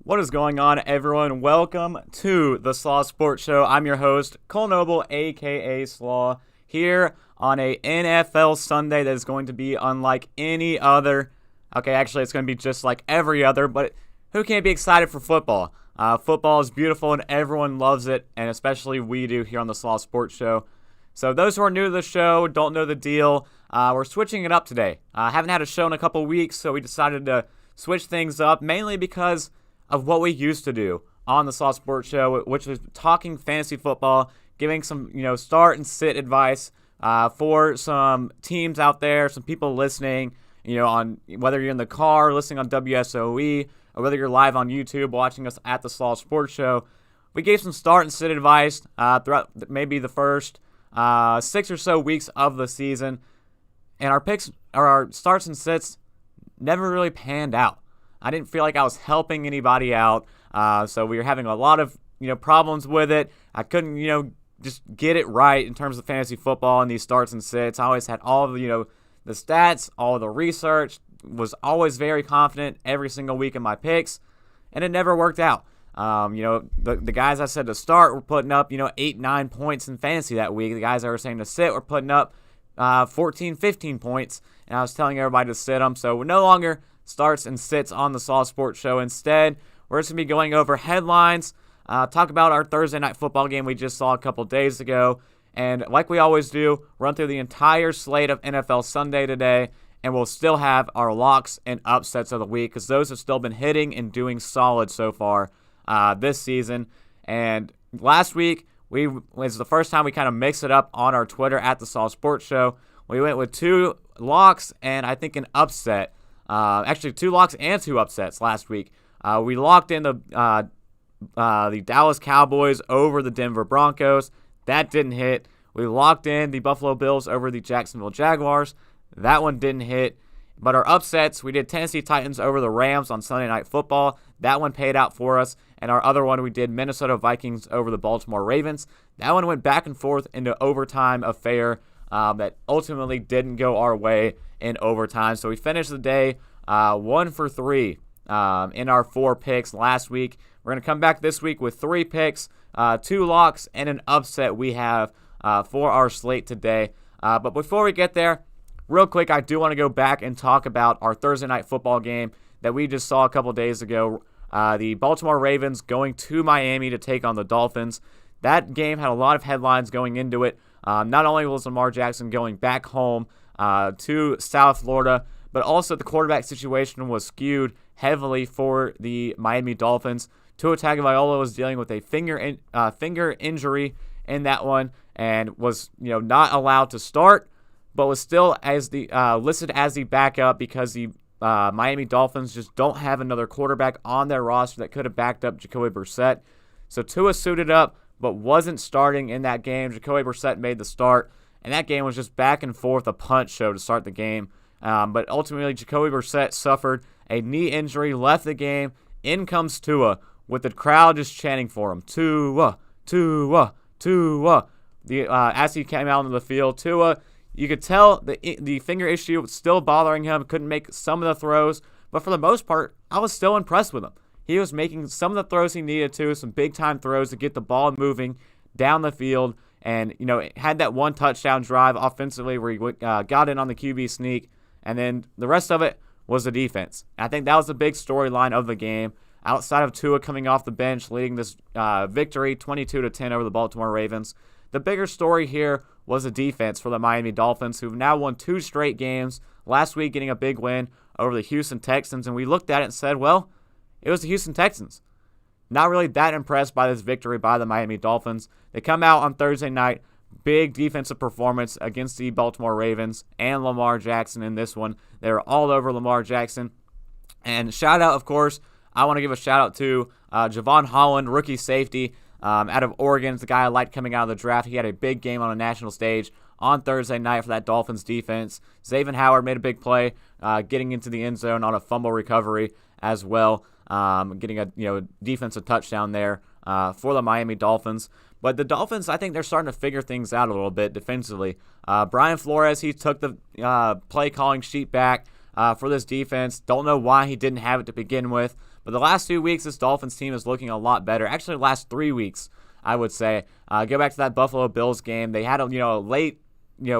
What is going on, everyone? Welcome to the Slaw Sports Show. I'm your host, Cole Noble, aka Slaw, here on a NFL Sunday that is going to be unlike any other. Okay, actually, it's going to be just like every other, but who can't be excited for football? Football is beautiful and everyone loves it, and especially we do here on the Slaw Sports Show. So those who are new to the show, don't know the deal, we're switching it up today. Haven't had a show in a couple weeks, so we decided to switch things up, mainly because of what we used to do on the Slaw Sports Show, which was talking fantasy football, giving some, start and sit advice for some teams out there, some people listening, on whether you're in the car listening on WSOE or whether you're live on YouTube watching us at the Slaw Sports Show. We gave some start and sit advice throughout maybe the first 6 or so weeks of the season, and our picks or our starts and sits never really panned out. I didn't feel like I was helping anybody out, so we were having a lot of problems with it. I couldn't just get it right in terms of fantasy football and these starts and sits. I always had all of the stats, all of the research, was always very confident every single week in my picks, and it never worked out. The guys I said to start were putting up 8-9 points in fantasy that week. The guys I were saying to sit were putting up 14-15 points, and I was telling everybody to sit them. So we're no longer starts and sits on the Slaw Sports Show. Instead, we're just going to be going over headlines, talk about our Thursday night football game we just saw a couple days ago, and like we always do, run through the entire slate of NFL Sunday today, and we'll still have our locks and upsets of the week because those have still been hitting and doing solid so far this season. And last week, was the first time we kind of mixed it up on our Twitter at the Slaw Sports Show. We went with 2 locks and I think an upset. Actually, 2 locks and 2 upsets last week. We locked in the Dallas Cowboys over the Denver Broncos. That didn't hit. We locked in the Buffalo Bills over the Jacksonville Jaguars. That one didn't hit. But our upsets, we did Tennessee Titans over the Rams on Sunday Night Football. That one paid out for us. And our other one, we did Minnesota Vikings over the Baltimore Ravens. That one went back and forth into overtime affair that ultimately didn't go our way in overtime. So we finished the day 1 for 3 in our 4 picks last week. We're going to come back this week with 3 picks, 2 locks, and an upset we have for our slate today. But before we get there, real quick, I do want to go back and talk about our Thursday night football game that we just saw a couple days ago. The Baltimore Ravens going to Miami to take on the Dolphins. That game had a lot of headlines going into it. Not only was Lamar Jackson going back home to South Florida, but also the quarterback situation was skewed heavily for the Miami Dolphins. Tua Tagovailoa was dealing with a finger injury in that one and was not allowed to start, but was still as the listed as the backup because the Miami Dolphins just don't have another quarterback on their roster that could have backed up Jacoby Brissett. So Tua suited up but wasn't starting in that game. Jacoby Brissett made the start, and that game was just back and forth, a punch show to start the game. But ultimately, Jacoby Brissett suffered a knee injury, left the game. In comes Tua with the crowd just chanting for him. Tua, Tua, Tua. As he came out onto the field, Tua, you could tell the finger issue was still bothering him, couldn't make some of the throws, but for the most part, I was still impressed with him. He was making some of the throws he needed to, some big-time throws to get the ball moving down the field, and, had that one touchdown drive offensively where he got in on the QB sneak, and then the rest of it was the defense. And I think that was the big storyline of the game, outside of Tua coming off the bench, leading this victory 22-10 over the Baltimore Ravens. The bigger story here was the defense for the Miami Dolphins, who've now won 2 straight games, last week getting a big win over the Houston Texans, and we looked at it and said, well, it was the Houston Texans. Not really that impressed by this victory by the Miami Dolphins. They come out on Thursday night, big defensive performance against the Baltimore Ravens and Lamar Jackson in this one. They were all over Lamar Jackson. And shout out, of course, I want to give a shout out to Javon Holland, rookie safety out of Oregon. It's the guy I liked coming out of the draft. He had a big game on a national stage on Thursday night for that Dolphins defense. Xavier Howard made a big play, getting into the end zone on a fumble recovery as well, getting a defensive touchdown there for the Miami Dolphins. But the Dolphins, I think they're starting to figure things out a little bit defensively. Brian Flores, he took the play calling sheet back for this defense. Don't know why he didn't have it to begin with, But the last 2 weeks, this Dolphins team is looking a lot better. Actually, the last 3 weeks, I would say. Go back to that Buffalo Bills game. They had a late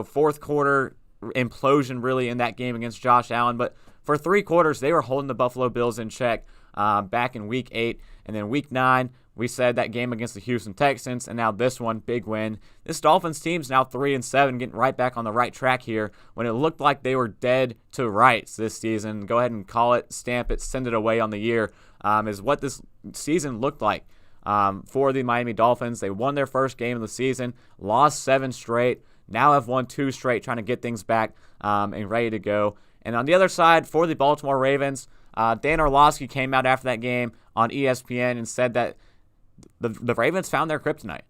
fourth quarter implosion really in that game against Josh Allen. But for 3 quarters, they were holding the Buffalo Bills in check back in Week 8. And then Week 9, we said that game against the Houston Texans, and now this one, big win. This Dolphins team's now 3-7, getting right back on the right track here when it looked like they were dead to rights this season. Go ahead and call it, stamp it, send it away on the year, is what this season looked like for the Miami Dolphins. They won their first game of the season, lost 7 straight, now have won 2 straight, trying to get things back and ready to go. And on the other side, for the Baltimore Ravens, Dan Orlovsky came out after that game on ESPN and said that the Ravens found their kryptonite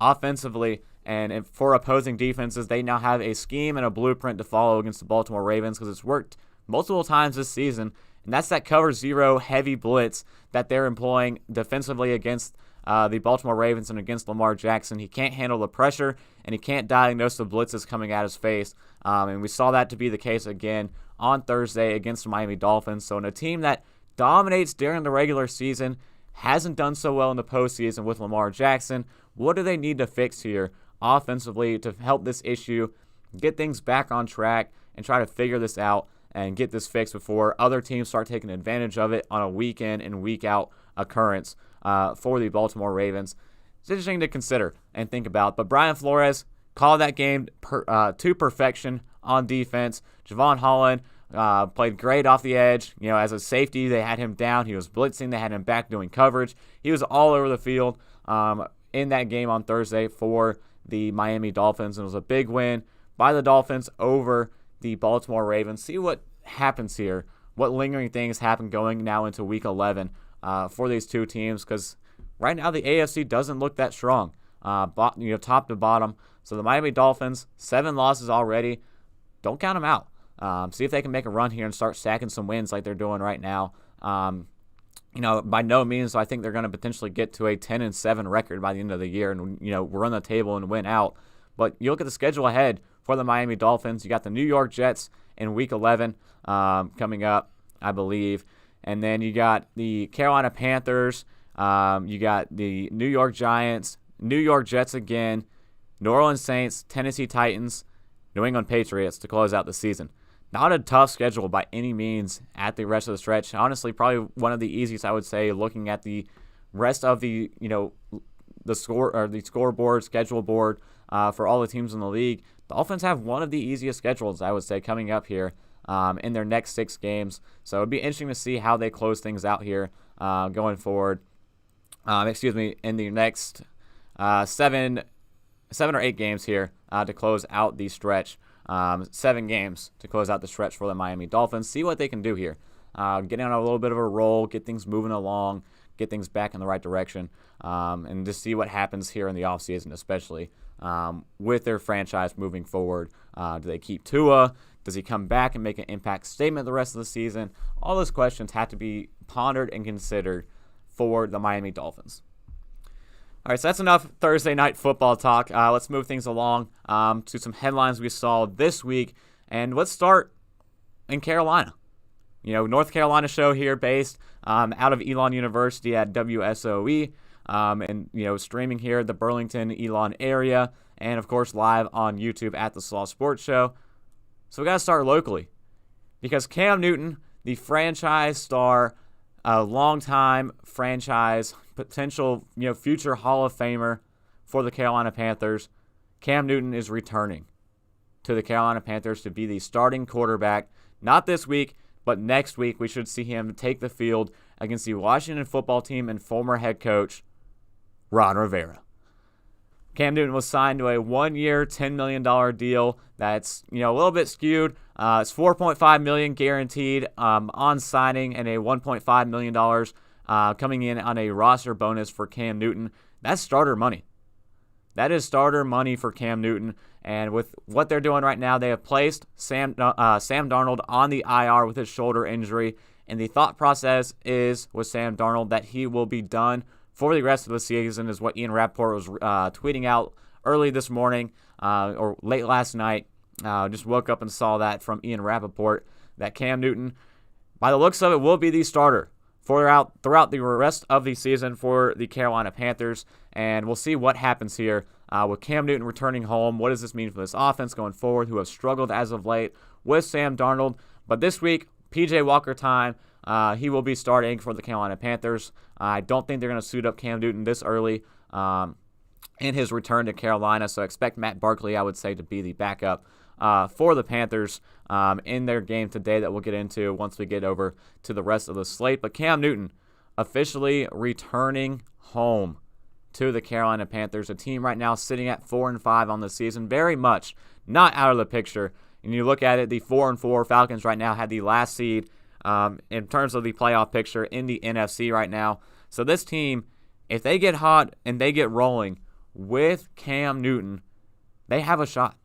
offensively, and for opposing defenses, they now have a scheme and a blueprint to follow against the Baltimore Ravens because it's worked multiple times this season, and that's that cover zero heavy blitz that they're employing defensively against the Baltimore Ravens and against Lamar Jackson. He can't handle the pressure, and he can't diagnose the blitzes coming at his face, and we saw that to be the case again on Thursday against the Miami Dolphins. So in a team that dominates during the regular season, hasn't done so well in the postseason with Lamar Jackson, what do they need to fix here offensively to help this issue, get things back on track, and try to figure this out and get this fixed before other teams start taking advantage of it on a week in and week out occurrence for the Baltimore Ravens? It's interesting to consider and think about. But Brian Flores called that game to perfection on defense. Javon Holland played great off the edge. As a safety, they had him down. He was blitzing. They had him back doing coverage. He was all over the field in that game on Thursday for the Miami Dolphins. And it was a big win by the Dolphins over the Baltimore Ravens. See what happens here. What lingering things happen going now into Week 11 for these two teams, because right now the AFC doesn't look that strong, top to bottom. So the Miami Dolphins, 7 losses already. Don't count them out. See if they can make a run here and start stacking some wins like they're doing right now. By no means do I think they're going to potentially get to a 10-7 record by the end of the year and run the table and win out. But you look at the schedule ahead for the Miami Dolphins. You got the New York Jets in Week 11 coming up, I believe, and then you got the Carolina Panthers. You got the New York Giants, New York Jets again, New Orleans Saints, Tennessee Titans, New England Patriots to close out the season. Not a tough schedule by any means at the rest of the stretch. Honestly, probably one of the easiest, I would say, looking at the rest of the the scoreboard, schedule board for all the teams in the league. The Dolphins have one of the easiest schedules, I would say, coming up here in their next 6 games. So it'd be interesting to see how they close things out here going forward. In the next 7 or 8 games here to close out the stretch. 7 games to close out the stretch for the Miami Dolphins. See what they can do here. Get on a little bit of a roll, get things moving along, get things back in the right direction, and just see what happens here in the offseason, especially with their franchise moving forward. Do they keep Tua? Does he come back and make an impact statement the rest of the season? All those questions have to be pondered and considered for the Miami Dolphins. All right, so that's enough Thursday night football talk. Let's move things along to some headlines we saw this week. And let's start in Carolina. North Carolina show here based out of Elon University at WSOE. And, streaming here at the Burlington, Elon area. And, of course, live on YouTube at the Slaw Sports Show. So we got to start locally. Because Cam Newton, the franchise star, a longtime franchise potential, future Hall of Famer for the Carolina Panthers, Cam Newton is returning to the Carolina Panthers to be the starting quarterback. Not this week, but next week we should see him take the field against the Washington football team and former head coach Ron Rivera. Cam Newton was signed to a 1-year, $10 million deal that's a little bit skewed. It's $4.5 million guaranteed on signing, and a $1.5 million coming in on a roster bonus for Cam Newton. That's starter money. That is starter money for Cam Newton. And with what they're doing right now, they have placed Sam Darnold on the IR with his shoulder injury. And the thought process is with Sam Darnold that he will be done for the rest of the season, is what Ian Rappaport was tweeting out early this morning or late last night. Just woke up and saw that from Ian Rappaport, that Cam Newton, by the looks of it, will be the starter throughout the rest of the season for the Carolina Panthers, and we'll see what happens here with Cam Newton returning home. What does this mean for this offense going forward, who have struggled as of late with Sam Darnold? But this week, P.J. Walker time. He will be starting for the Carolina Panthers. I don't think they're going to suit up Cam Newton this early in his return to Carolina, so expect Matt Barkley, I would say, to be the backup for the Panthers in their game today that we'll get into once we get over to the rest of the slate. But Cam Newton officially returning home to the Carolina Panthers, a team right now sitting at 4-5 on the season, very much not out of the picture. And you look at it, the 4-4 Falcons right now had the last seed in terms of the playoff picture in the NFC right now. So this team, if they get hot and they get rolling with Cam Newton, they have a shot.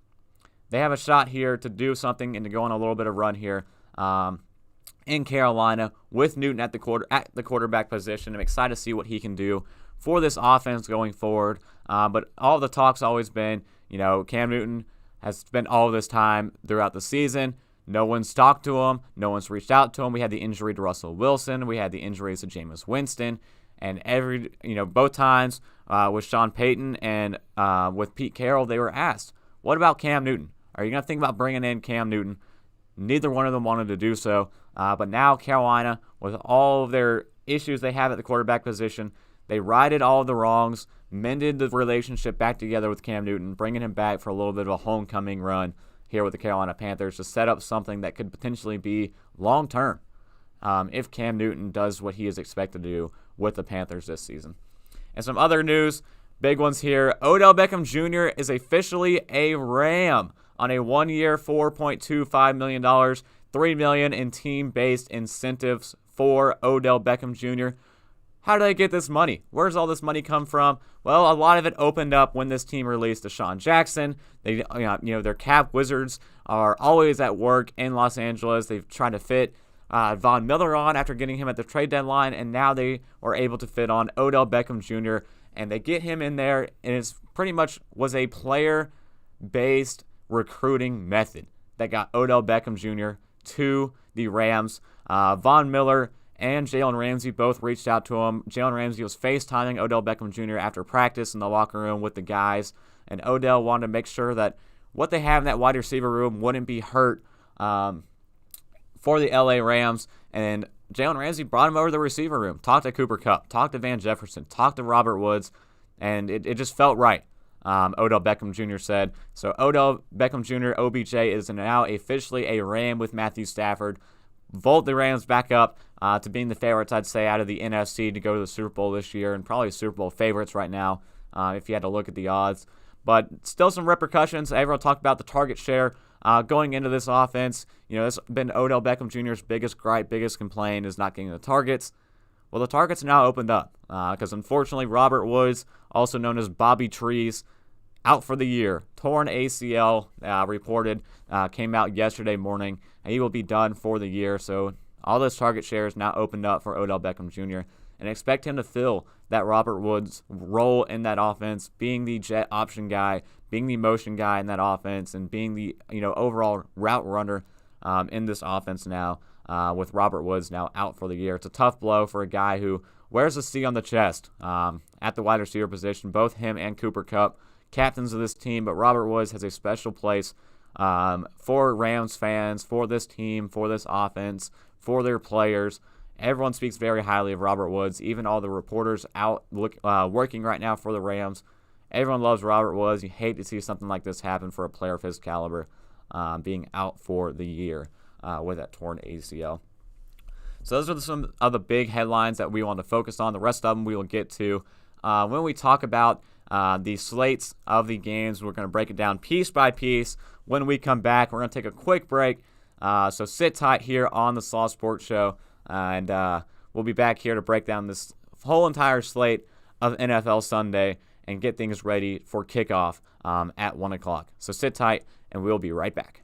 They have a shot here to do something and to go on a little bit of run here in Carolina with Newton at the quarterback position. I'm excited to see what he can do for this offense going forward. But all the talk's always been, Cam Newton has spent all of this time throughout the season. No one's talked to him. No one's reached out to him. We had the injury to Russell Wilson. We had the injuries to Jameis Winston. And both times with Sean Payton and with Pete Carroll, they were asked, what about Cam Newton? Are you going to think about bringing in Cam Newton? Neither one of them wanted to do so. But now Carolina, with all of their issues they have at the quarterback position, they righted all of the wrongs, mended the relationship back together with Cam Newton, bringing him back for a little bit of a homecoming run here with the Carolina Panthers to set up something that could potentially be long-term if Cam Newton does what he is expected to do with the Panthers this season. And some other news, big ones here. Odell Beckham Jr. is officially a Ram on a 1-year, $4.25 million, $3 million in team-based incentives for Odell Beckham Jr. How do they get this money? Where does all this money come from? Well, a lot of it opened up when this team released Deshaun Jackson. They, their cap wizards are always at work in Los Angeles. They've tried to fit Von Miller on after getting him at the trade deadline, and now they were able to fit on Odell Beckham Jr., and they get him in there, and it's pretty much was a player-based recruiting method that got Odell Beckham Jr. to the Rams. Von Miller and Jalen Ramsey both reached out to him. Jalen Ramsey was FaceTiming Odell Beckham Jr. after practice in the locker room with the guys, and Odell wanted to make sure that what they have in that wide receiver room wouldn't be hurt for the LA Rams. And Jalen Ramsey brought him over to the receiver room, talked to Cooper Kupp, talked to Van Jefferson, talked to Robert Woods, and it just felt right, Odell Beckham Jr. said. So Odell Beckham Jr., OBJ, is now officially a Ram with Matthew Stafford. Vault the Rams back up to being the favorites, I'd say, out of the NFC to go to the Super Bowl this year, and probably Super Bowl favorites right now if you had to look at the odds. But still some repercussions. Everyone talked about the target share going into this offense. It's been Odell Beckham Jr.'s biggest gripe, biggest complaint is not getting the targets. Well, the targets now opened up because, unfortunately, Robert Woods, also known as Bobby Trees, out for the year. Torn ACL reported, came out yesterday morning. He will be done for the year. So all those target shares now opened up for Odell Beckham Jr. And expect him to fill that Robert Woods role in that offense, being the jet option guy, being the motion guy in that offense, and being the overall route runner in this offense now with Robert Woods now out for the year. It's a tough blow for a guy who wears a C on the chest at the wide receiver position, both him and Cooper Kupp, captains of this team, but Robert Woods has a special place for Rams fans, for this team, for this offense, for their players. Everyone speaks very highly of Robert Woods, even all the reporters out working right now for the Rams. Everyone loves Robert Woods. You hate to see something like this happen for a player of his caliber being out for the year with that torn ACL. So those are some of the big headlines that we want to focus on. The rest of them we will get to when we talk about the slates of the games. We're going to break it down piece by piece. When we come back, we're going to take a quick break. So sit tight here on the Slaw Sports Show, and we'll be back here to break down this whole entire slate of NFL Sunday and get things ready for kickoff at 1 o'clock. So sit tight, and we'll be right back.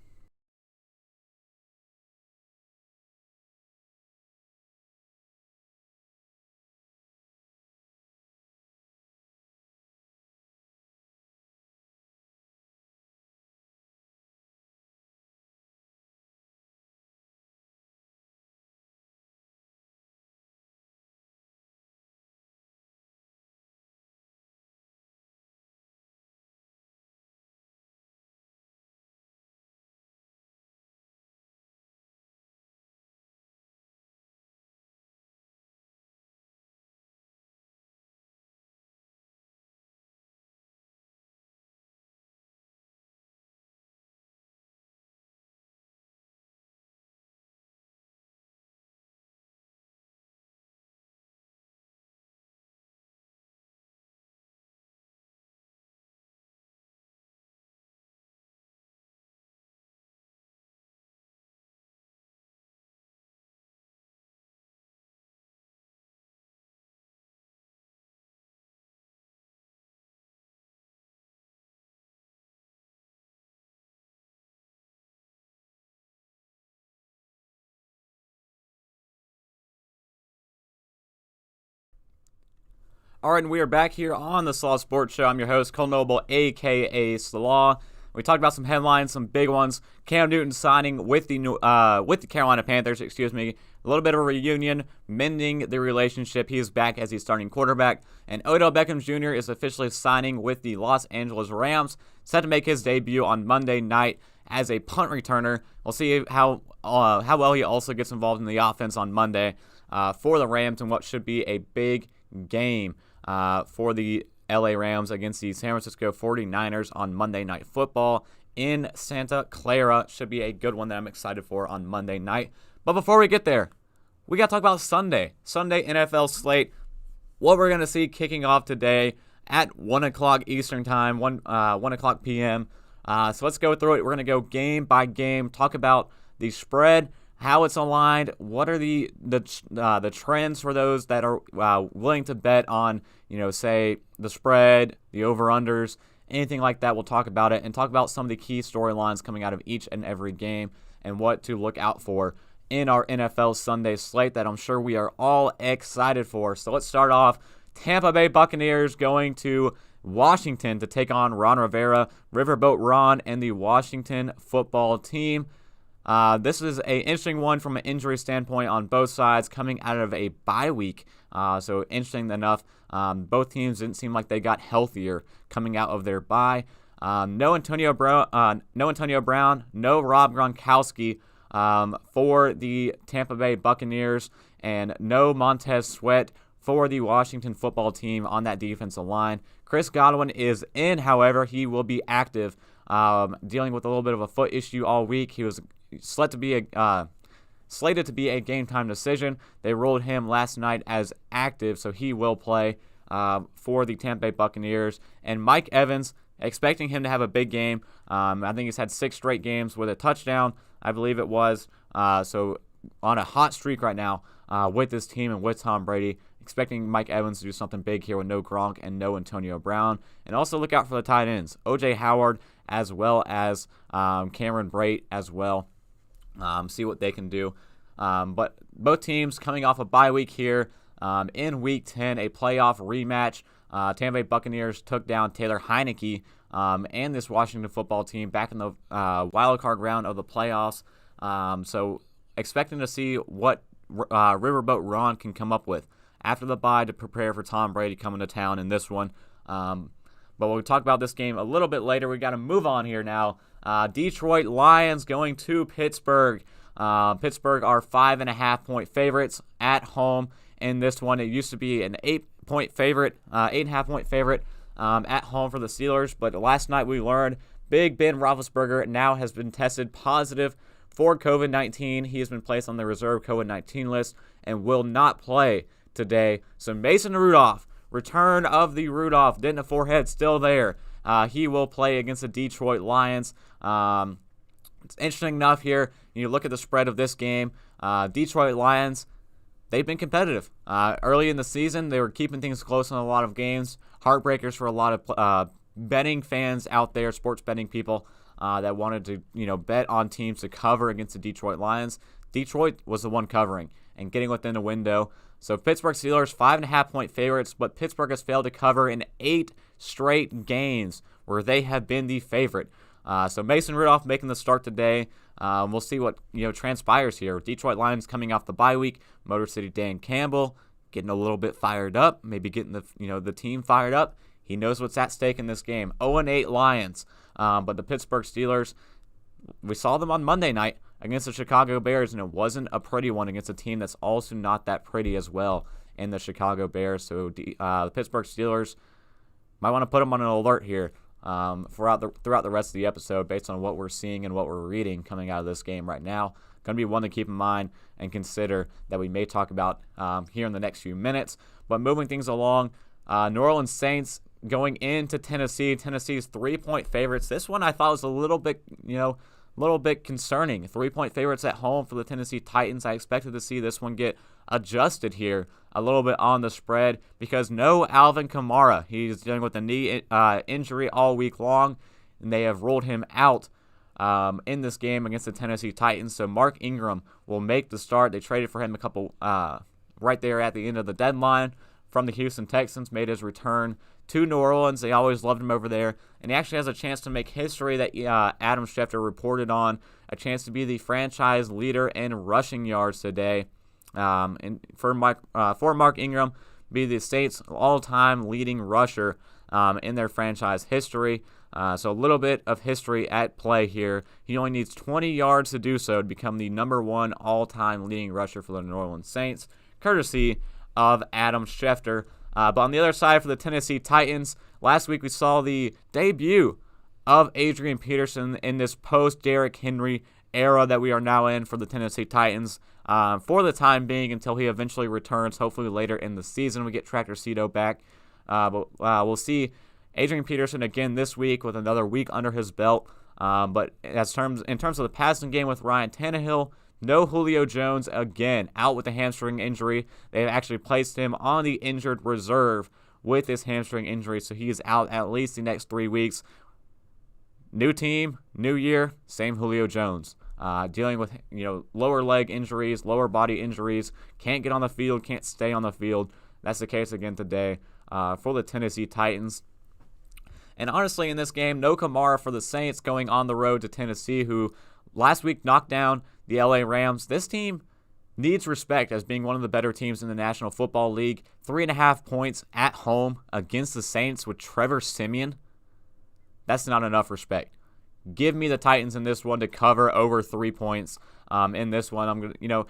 All right, and we are back here on the Slaw Sports Show. I'm your host, Cole Noble, a.k.a. Slaw. We talked about some headlines, some big ones. Cam Newton signing with the Carolina Panthers, A little bit of a reunion, mending the relationship. He is back as he's starting quarterback. And Odell Beckham Jr. is officially signing with the Los Angeles Rams, set to make his debut on Monday night as a punt returner. We'll see how well he also gets involved in the offense on Monday for the Rams in what should be a big game for the LA Rams against the San Francisco 49ers on Monday Night Football in Santa Clara. Should be a good one that I'm excited for on Monday night. But before we get there, we got to talk about Sunday NFL slate. What we're going to see kicking off today at 1 o'clock Eastern Time, 1 o'clock p.m. So let's go through it. We're going to go game by game, talk about the spread, how it's aligned, what are the trends for those that are willing to bet on, say the spread, the over-unders, anything like that. We'll talk about it and talk about some of the key storylines coming out of each and every game and what to look out for in our NFL Sunday slate that I'm sure we are all excited for. So let's start off. Tampa Bay Buccaneers going to Washington to take on Ron Rivera, Riverboat Ron, and the Washington football team. This is an interesting one from an injury standpoint on both sides coming out of a bye week. So interesting enough, both teams didn't seem like they got healthier coming out of their bye. No Antonio Brown, no Rob Gronkowski for the Tampa Bay Buccaneers, and no Montez Sweat for the Washington football team on that defensive line. Chris Godwin is in, however, he will be active, dealing with a little bit of a foot issue all week. He was slated to be a game-time decision. They ruled him last night as active, so he will play for the Tampa Bay Buccaneers. And Mike Evans, expecting him to have a big game. I think he's had 6 straight games with a touchdown, I believe it was. So on a hot streak right now with this team and with Tom Brady. Expecting Mike Evans to do something big here with no Gronk and no Antonio Brown. And also look out for the tight ends, O.J. Howard as well as Cameron Brate as well. See what they can do. But both teams coming off a bye week here in Week 10, a playoff rematch. Tampa Bay Buccaneers took down Taylor Heineke and this Washington football team back in the wild card round of the playoffs. So expecting to see what Riverboat Ron can come up with after the bye to prepare for Tom Brady coming to town in this one. But we'll talk about this game a little bit later. We got to move on here now. Detroit Lions going to Pittsburgh. Pittsburgh are 5.5-point favorites at home in this one. It used to be an 8-point favorite, 8.5-point favorite at home for the Steelers. But last night we learned Big Ben Roethlisberger now has been tested positive for COVID-19. He has been placed on the reserve COVID-19 list and will not play today. So Mason Rudolph, return of the Rudolph, dent in the forehead, still there. He will play against the Detroit Lions. It's interesting enough here. You look at the spread of this game. Detroit Lions, they've been competitive. Early in the season, they were keeping things close in a lot of games. Heartbreakers for a lot of betting fans out there, sports betting people that wanted to bet on teams to cover against the Detroit Lions. Detroit was the one covering and getting within the window. So Pittsburgh Steelers 5.5-point favorites, but Pittsburgh has failed to cover in 8 straight games where they have been the favorite. So Mason Rudolph making the start today. We'll see what transpires here. Detroit Lions coming off the bye week. Motor City Dan Campbell getting a little bit fired up, maybe getting the team fired up. He knows what's at stake in this game. 0-8 Lions, but the Pittsburgh Steelers, we saw them on Monday night against the Chicago Bears, and it wasn't a pretty one against a team that's also not that pretty as well in the Chicago Bears. So the Pittsburgh Steelers might want to put them on an alert here throughout the rest of the episode based on what we're seeing and what we're reading coming out of this game right now. Going to be one to keep in mind and consider that we may talk about here in the next few minutes. But moving things along, New Orleans Saints going into Tennessee. Tennessee's 3-point favorites. This one I thought was a little bit concerning. 3-point favorites at home for the Tennessee Titans. I expected to see this one get adjusted here a little bit on the spread because no Alvin Kamara. He's dealing with a knee injury all week long, and they have ruled him out in this game against the Tennessee Titans. So Mark Ingram will make the start. They traded for him a couple right there at the end of the deadline from the Houston Texans, made his return to New Orleans. They always loved him over there, and he actually has a chance to make history that Adam Schefter reported on, a chance to be the franchise leader in rushing yards today. And for Mark Ingram, be the Saints' all-time leading rusher in their franchise history. So a little bit of history at play here. He only needs 20 yards to do so to become the number 1 all-time leading rusher for the New Orleans Saints, courtesy of Adam Schefter. But on the other side for the Tennessee Titans, last week we saw the debut of Adrian Peterson in this post-Derrick Henry era that we are now in for the Tennessee Titans for the time being until he eventually returns, hopefully later in the season. We get Tractor Cito back. But we'll see Adrian Peterson again this week with another week under his belt. But in terms of the passing game with Ryan Tannehill, no Julio Jones again, out with a hamstring injury. They've actually placed him on the injured reserve with his hamstring injury, so he is out at least the next 3 weeks. New team, new year, same Julio Jones. Dealing with lower leg injuries, lower body injuries, can't get on the field, can't stay on the field. That's the case again today for the Tennessee Titans. And honestly, in this game, no Kamara for the Saints going on the road to Tennessee, who last week knocked down the LA Rams. This team needs respect as being one of the better teams in the National Football League. 3.5 points at home against the Saints with Trevor Siemian. That's not enough respect. Give me the Titans in this one to cover over 3 points. In this one, I'm gonna,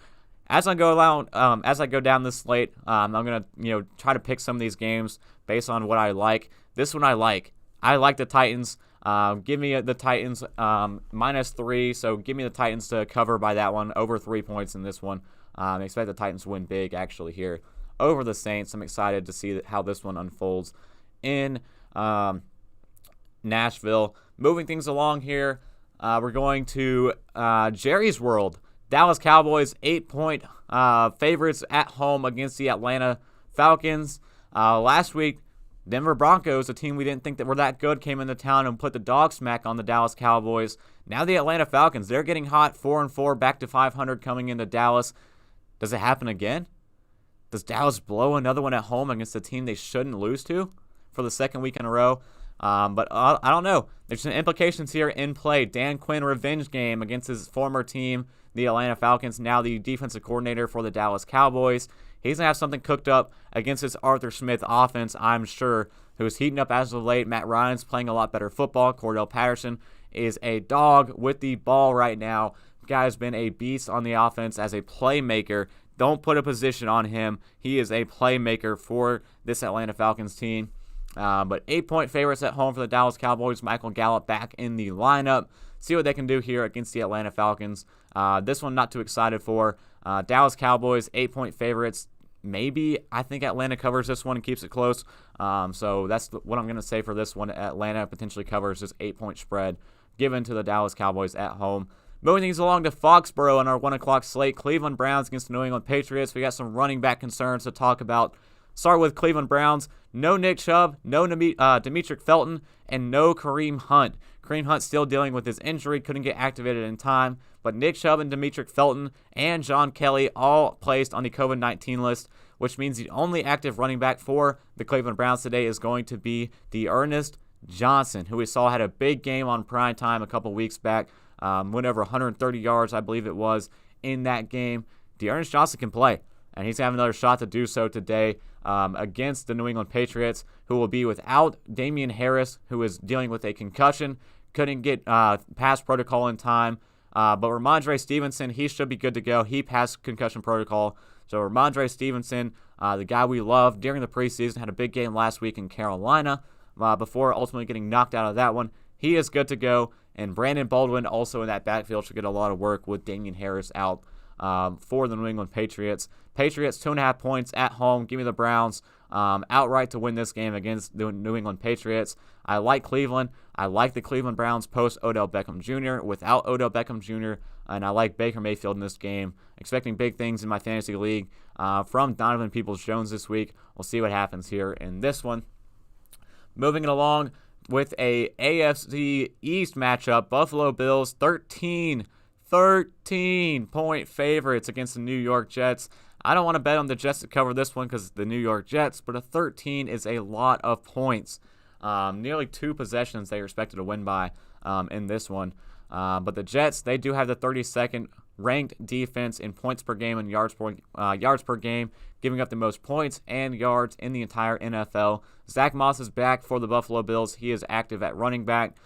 as I go down this slate, I'm gonna, try to pick some of these games based on what I like. This one I like. I like the Titans. Give me the Titans -3, so give me the Titans to cover by that one, over 3 points in this one. I expect the Titans to win big, actually, here over the Saints. I'm excited to see how this one unfolds in Nashville. Moving things along here, we're going to Jerry's World. Dallas Cowboys, 8-point favorites at home against the Atlanta Falcons. Last week, Denver Broncos, a team we didn't think that were that good, came into town and put the dog smack on the Dallas Cowboys. Now the Atlanta Falcons, they're getting hot, 4-4, back to 500 coming into Dallas. Does it happen again? Does Dallas blow another one at home against a team they shouldn't lose to for the second week in a row? But I don't know. There's some implications here in play. Dan Quinn revenge game against his former team, the Atlanta Falcons, now the defensive coordinator for the Dallas Cowboys. He's going to have something cooked up against this Arthur Smith offense, I'm sure, who's heating up as of late. Matt Ryan's playing a lot better football. Cordell Patterson is a dog with the ball right now. The guy's been a beast on the offense as a playmaker. Don't put a position on him. He is a playmaker for this Atlanta Falcons team. But 8-point favorites at home for the Dallas Cowboys. Michael Gallup back in the lineup. See what they can do here against the Atlanta Falcons. This one not too excited for. Dallas Cowboys, 8-point favorites. Maybe I think Atlanta covers this one and keeps it close. So that's what I'm going to say for this one. Atlanta potentially covers this 8-point spread given to the Dallas Cowboys at home. Moving things along to Foxborough on our 1 o'clock slate. Cleveland Browns against the New England Patriots. We got some running back concerns to talk about. Start with Cleveland Browns. No Nick Chubb, no Demetric Felton, and no Kareem Hunt. Kareem Hunt still dealing with his injury, couldn't get activated in time. But Nick Chubb and Demetric Felton and John Kelly all placed on the COVID-19 list, which means the only active running back for the Cleveland Browns today is going to be Ernest Johnson, who we saw had a big game on primetime a couple weeks back. Went over 130 yards, I believe it was, in that game. Ernest Johnson can play, and he's having another shot to do so today against the New England Patriots, who will be without Damian Harris, who is dealing with a concussion, couldn't get past protocol in time. But Ramondre Stevenson, he should be good to go. He passed concussion protocol. So Ramondre Stevenson, the guy we loved during the preseason, had a big game last week in Carolina before ultimately getting knocked out of that one. He is good to go. And Brandon Baldwin also in that backfield should get a lot of work with Damian Harris out for the New England Patriots. Patriots 2.5 points at home. Give me the Browns outright to win this game against the New England Patriots. I like Cleveland. I like the Cleveland Browns post Odell Beckham Jr. without Odell Beckham Jr. And I like Baker Mayfield in this game. Expecting big things in my fantasy league from Donovan Peoples-Jones this week. We'll see what happens here in this one. Moving it along with a AFC East matchup. Buffalo Bills 13 13-point favorites against the New York Jets. I don't want to bet on the Jets to cover this one because the New York Jets, but a 13 is a lot of points. Nearly 2 possessions they are expected to win by in this one. But the Jets, they do have the 32nd ranked defense in points per game and yards per game, giving up the most points and yards in the entire NFL. Zach Moss is back for the Buffalo Bills. He is active at running back.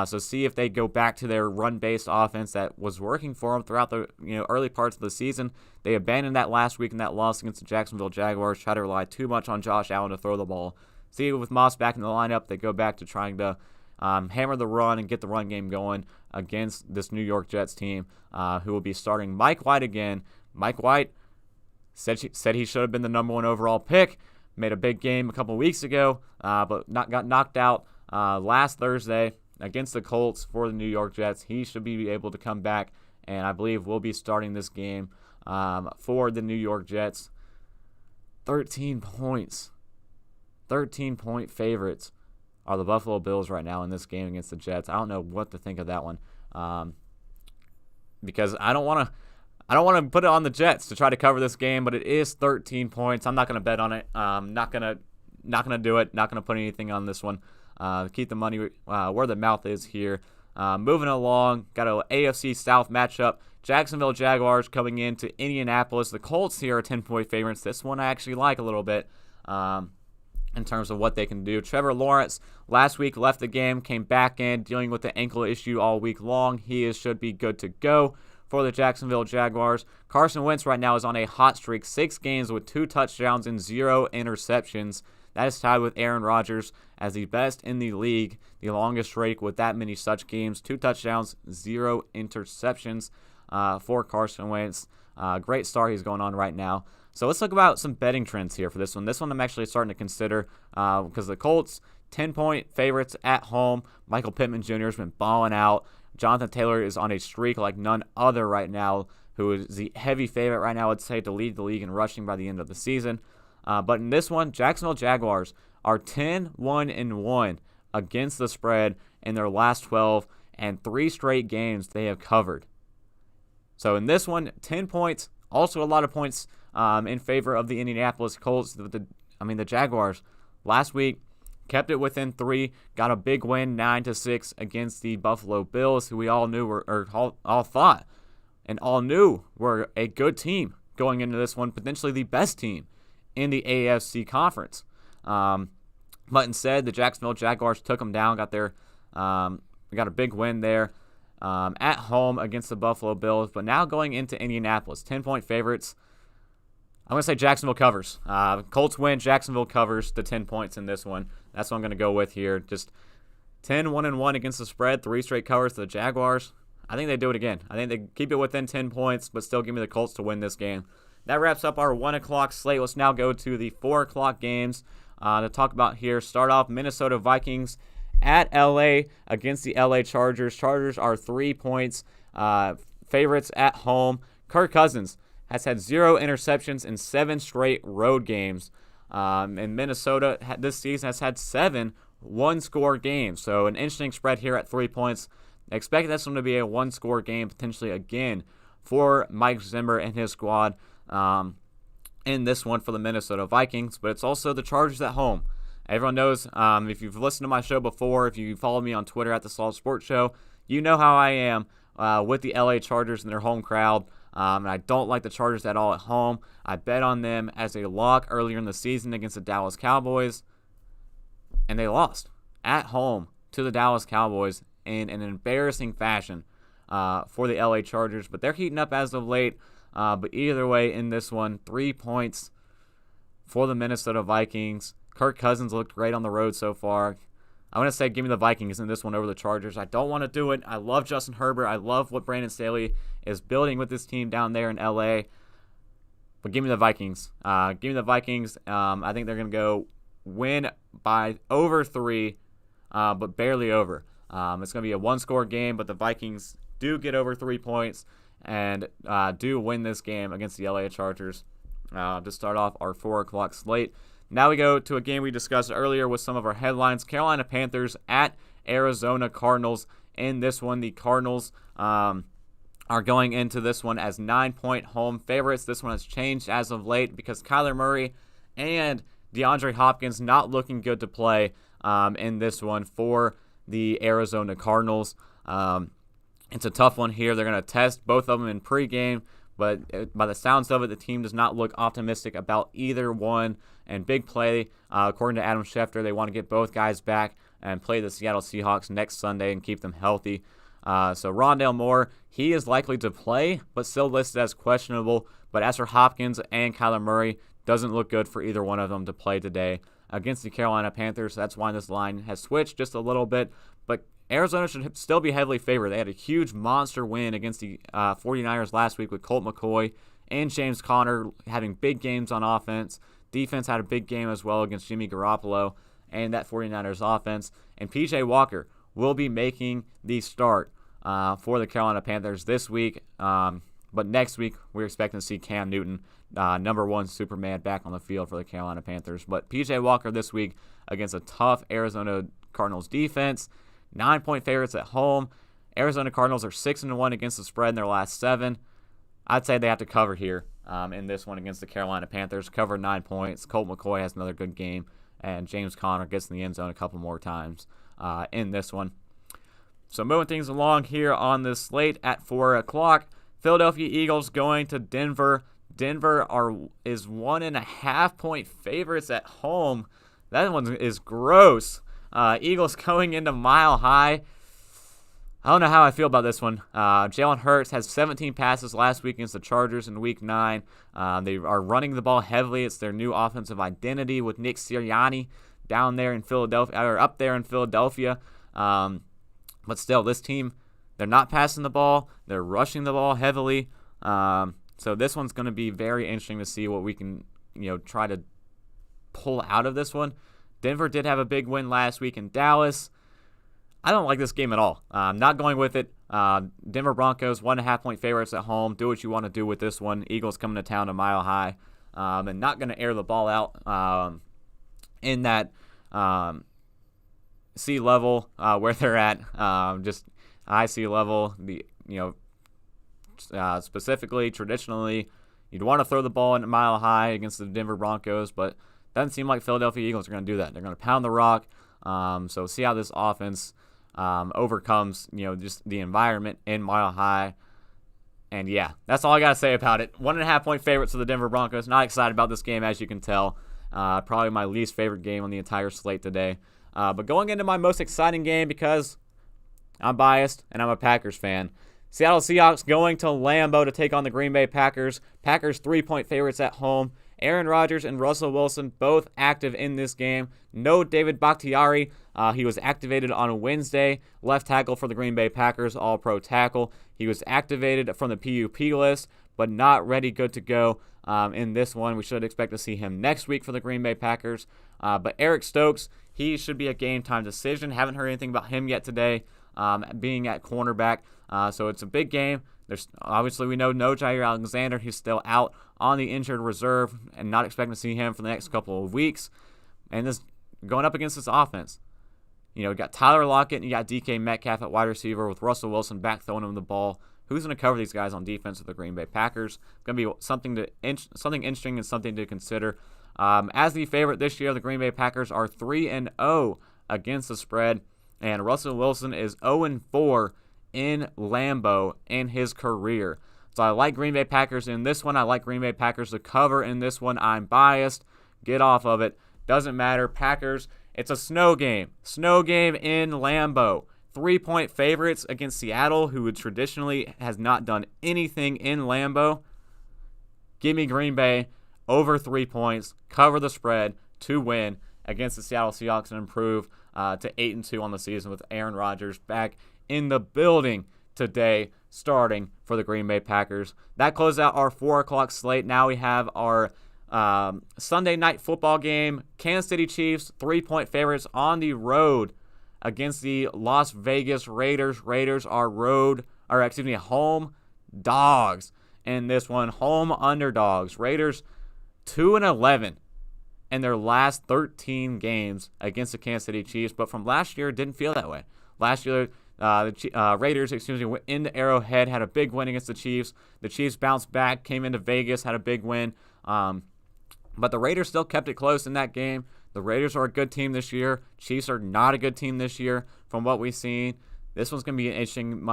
So see if they go back to their run-based offense that was working for them throughout the early parts of the season. They abandoned that last week in that loss against the Jacksonville Jaguars, try to rely too much on Josh Allen to throw the ball. See, with Moss back in the lineup, they go back to trying to hammer the run and get the run game going against this New York Jets team, who will be starting Mike White again. Mike White said he should have been the number 1 overall pick. Made a big game a couple weeks ago, but got knocked out last Thursday against the Colts for the New York Jets. He should be able to come back, and I believe will be starting this game for the New York Jets. 13 points. 13-point favorites are the Buffalo Bills right now in this game against the Jets. I don't know what to think of that one, because I don't want to put it on the Jets to try to cover this game, but it is 13 points. I'm not going to bet on it. Not gonna do it. Not gonna put anything on this one. Keep the money where the mouth is here. Moving along, got an AFC South matchup. Jacksonville Jaguars coming into Indianapolis. The Colts here are 10-point favorites. This one I actually like a little bit in terms of what they can do. Trevor Lawrence last week left the game, came back in, dealing with the ankle issue all week long. He should be good to go for the Jacksonville Jaguars. Carson Wentz right now is on a hot streak, 6 games with 2 touchdowns and 0 interceptions. That is tied with Aaron Rodgers as the best in the league, the longest streak with that many such games. 2 touchdowns, 0 interceptions for Carson Wentz. Great start he's going on right now. So let's talk about some betting trends here for this one. This one I'm actually starting to consider because the Colts, 10-point favorites at home. Michael Pittman Jr. has been balling out. Jonathan Taylor is on a streak like none other right now, who is the heavy favorite right now, I'd say, to lead the league in rushing by the end of the season. But in this one, Jacksonville Jaguars are 10-1-1 against the spread in their last 12, and 3 straight games they have covered. So in this one, 10 points, also a lot of points in favor of the Indianapolis Colts. The Jaguars last week kept it within 3, got a big win, 9-6 against the Buffalo Bills, who we all knew all thought and all knew were a good team going into this one, potentially the best team in the AFC conference. But instead, the Jacksonville Jaguars took them down, got a big win there at home against the Buffalo Bills. But now going into Indianapolis, 10-point favorites. I'm going to say Jacksonville covers. Colts win, Jacksonville covers the 10 points in this one. That's what I'm going to go with here. Just 10-1-1 against the spread, 3 straight covers to the Jaguars. I think they do it again. I think they keep it within 10 points, but still give me the Colts to win this game. That wraps up our 1 o'clock slate. Let's now go to the 4 o'clock games to talk about here. Start off Minnesota Vikings at L.A. against the L.A. Chargers. Chargers are 3 points favorites at home. Kirk Cousins has had 0 interceptions in 7 straight road games. And Minnesota this season has had 7 one-score games. So an interesting spread here at 3 points. Expect this one to be a one-score game potentially again for Mike Zimmer and his squad in this one for the Minnesota Vikings. But it's also the Chargers at home. Everyone knows, if you've listened to my show before, if you follow me on Twitter at The Slaw Sports Show, you know how I am with the LA Chargers and their home crowd. And I don't like the Chargers at all at home. I bet on them as a lock earlier in the season against the Dallas Cowboys, and they lost at home to the Dallas Cowboys in an embarrassing fashion for the LA Chargers. But they're heating up as of late. But either way, in this one, 3 points for the Minnesota Vikings. Kirk Cousins looked great on the road so far. I want to say give me the Vikings in this one over the Chargers. I don't want to do it. I love Justin Herbert. I love what Brandon Staley is building with this team down there in L.A. But give me the Vikings. Give me the Vikings. I think they're going to go win by over 3, but barely over. It's going to be a one-score game, but the Vikings do get over 3 points and do win this game against the LA Chargers to start off our 4 o'clock slate. Now we go to a game we discussed earlier with some of our headlines. Carolina Panthers at Arizona Cardinals. In this one, the Cardinals are are going into this one as 9-point home favorites. This one has changed as of late because Kyler Murray and DeAndre Hopkins not looking good to play in this one for the Arizona Cardinals. It's a tough one here. They're going to test both of them in pregame, but by the sounds of it, the team does not look optimistic about either one. And big play, according to Adam Schefter, they want to get both guys back and play the Seattle Seahawks next Sunday and keep them healthy. So Rondale Moore, he is likely to play, but still listed as questionable. But as for Hopkins and Kyler Murray, doesn't look good for either one of them to play today against the Carolina Panthers. That's why this line has switched just a little bit. But Arizona should still be heavily favored. They had a huge monster win against the 49ers last week with Colt McCoy and James Conner having big games on offense. Defense had a big game as well against Jimmy Garoppolo and that 49ers offense. And P.J. Walker will be making the start for the Carolina Panthers this week. But next week, we're expecting to see Cam Newton, number one Superman, back on the field for the Carolina Panthers. But P.J. Walker this week against a tough Arizona Cardinals defense. 9-point favorites at home. Arizona Cardinals are 6-1 against the spread in their last 7. I'd say they have to cover here in this one against the Carolina Panthers. Cover 9 points. Colt McCoy has another good game, and James Conner gets in the end zone a couple more times in this one. So moving things along here on this slate at 4 o'clock, Philadelphia Eagles going to Denver. Denver is 1.5-point favorites at home. That one is gross. Eagles going into Mile High. I don't know how I feel about this one. Jalen Hurts has 17 passes last week against the Chargers in Week 9. They are running the ball heavily. It's their new offensive identity with Nick Sirianni down there in Philadelphia, or up there in Philadelphia. But still, this team, they're not passing the ball. They're rushing the ball heavily. So this one's going to be very interesting to see what we can, try to pull out of this one. Denver did have a big win last week in Dallas. I don't like this game at all. I'm not going with it. Denver Broncos, 1.5-point favorites at home. Do what you want to do with this one. Eagles coming to town a Mile High. And not going to air the ball out in that sea level where they're at. Just high sea level. Specifically, traditionally, you'd want to throw the ball in a Mile High against the Denver Broncos, but doesn't seem like Philadelphia Eagles are going to do that. They're going to pound the rock. So see how this offense overcomes, just the environment in Mile High. And yeah, that's all I got to say about it. 1.5-point favorites for the Denver Broncos. Not excited about this game, as you can tell. Probably my least favorite game on the entire slate today. But going into my most exciting game, because I'm biased and I'm a Packers fan. Seattle Seahawks going to Lambeau to take on the Green Bay Packers. Packers 3-point favorites at home. Aaron Rodgers and Russell Wilson both active in this game. No David Bakhtiari. He was activated on Wednesday. Left tackle for the Green Bay Packers, all-pro tackle. He was activated from the PUP list, but not ready, good to go in this one. We should expect to see him next week for the Green Bay Packers. But Eric Stokes, he should be a game-time decision. Haven't heard anything about him yet today, being at cornerback. So it's a big game. There's obviously, we know no Jair Alexander. He's still out on the injured reserve and not expecting to see him for the next couple of weeks. And this going up against this offense, you got Tyler Lockett and you got DK Metcalf at wide receiver with Russell Wilson back throwing him the ball. Who's going to cover these guys on defense with the Green Bay Packers? Going to be something interesting and something to consider. As the favorite this year, the Green Bay Packers are 3-0 against the spread, and Russell Wilson is 0-4 in Lambeau in his career. So I like Green Bay Packers in this one. I like Green Bay Packers to cover in this one. I'm biased. Get off of it. Doesn't matter. Packers, it's a snow game. Snow game in Lambeau. 3-point favorites against Seattle, who traditionally has not done anything in Lambeau. Give me Green Bay over 3 points. Cover the spread to win against the Seattle Seahawks and improve to 8-2 on the season with Aaron Rodgers back in the building today, starting for the Green Bay Packers. That closes out our 4 o'clock slate. Now we have our Sunday night football game. Kansas City Chiefs, 3-point favorites on the road against the Las Vegas Raiders. Raiders are home dogs in this one. Home underdogs. Raiders 2-11 in their last 13 games against the Kansas City Chiefs. But from last year, it didn't feel that way. Last year, Raiders, went into Arrowhead, had a big win against the Chiefs. The Chiefs bounced back, came into Vegas, had a big win. But the Raiders still kept it close in that game. The Raiders are a good team this year. Chiefs are not a good team this year from what we've seen. This one's going to be an interesting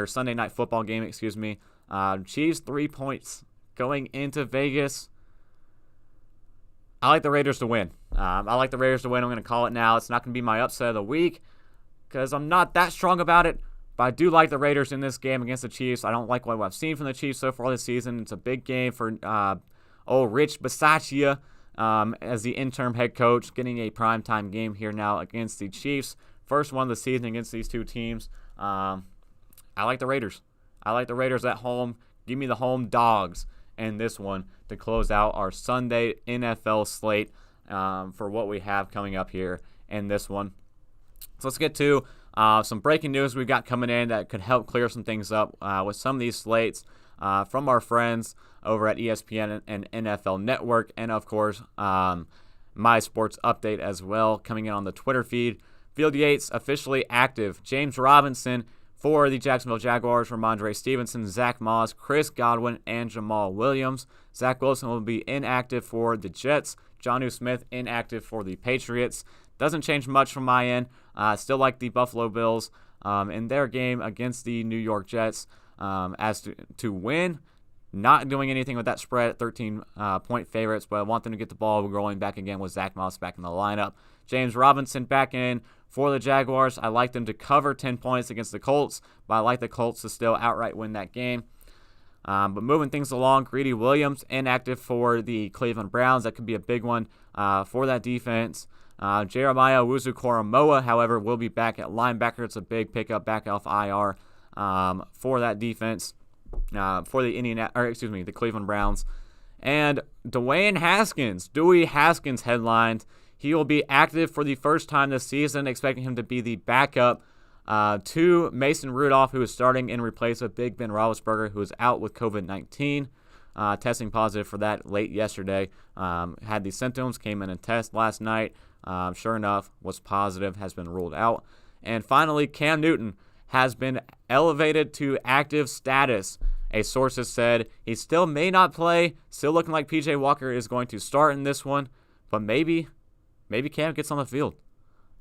Sunday night football game, Chiefs 3 points going into Vegas. I like the Raiders to win. I'm going to call it now. It's not going to be my upset of the week because I'm not that strong about it. But I do like the Raiders in this game against the Chiefs. I don't like what I've seen from the Chiefs so far this season. It's a big game for Rich Bisaccia as the interim head coach, getting a primetime game here now against the Chiefs. First one of the season against these two teams. I like the Raiders. I like the Raiders at home. Give me the home dogs in this one to close out our Sunday NFL slate for what we have coming up here in this one. So let's get to some breaking news we've got coming in that could help clear some things up with some of these slates from our friends over at ESPN and NFL Network, and of course my sports update as well coming in on the Twitter feed. Field Yates officially active. James Robinson for the Jacksonville Jaguars, Ramondre Stevenson, Zach Moss, Chris Godwin, and Jamal Williams. Zach Wilson will be inactive for the Jets. Jonnu Smith inactive for the Patriots. Doesn't change much from my end. Still like the Buffalo Bills in their game against the New York Jets as to win. Not doing anything with that spread at 13-point favorites, but I want them to get the ball rolling back again with Zach Moss back in the lineup. James Robinson back in for the Jaguars. I like them to cover 10 points against the Colts, but I like the Colts to still outright win that game. But moving things along, Greedy Williams inactive for the Cleveland Browns. That could be a big one for that defense. Jeremiah Owusu-Koramoah, however, will be back at linebacker. It's a big pickup back off IR for that defense for the Cleveland Browns. And Dwayne Haskins headlined. He will be active for the first time this season, expecting him to be the backup to Mason Rudolph, who is starting in replace of Big Ben Roethlisberger, who is out with COVID-19, testing positive for that late yesterday. Had the symptoms, came in and test last night. Sure enough, was positive, has been ruled out. And finally, Cam Newton has been elevated to active status. A source has said he still may not play, still looking like P.J. Walker is going to start in this one, but maybe Cam gets on the field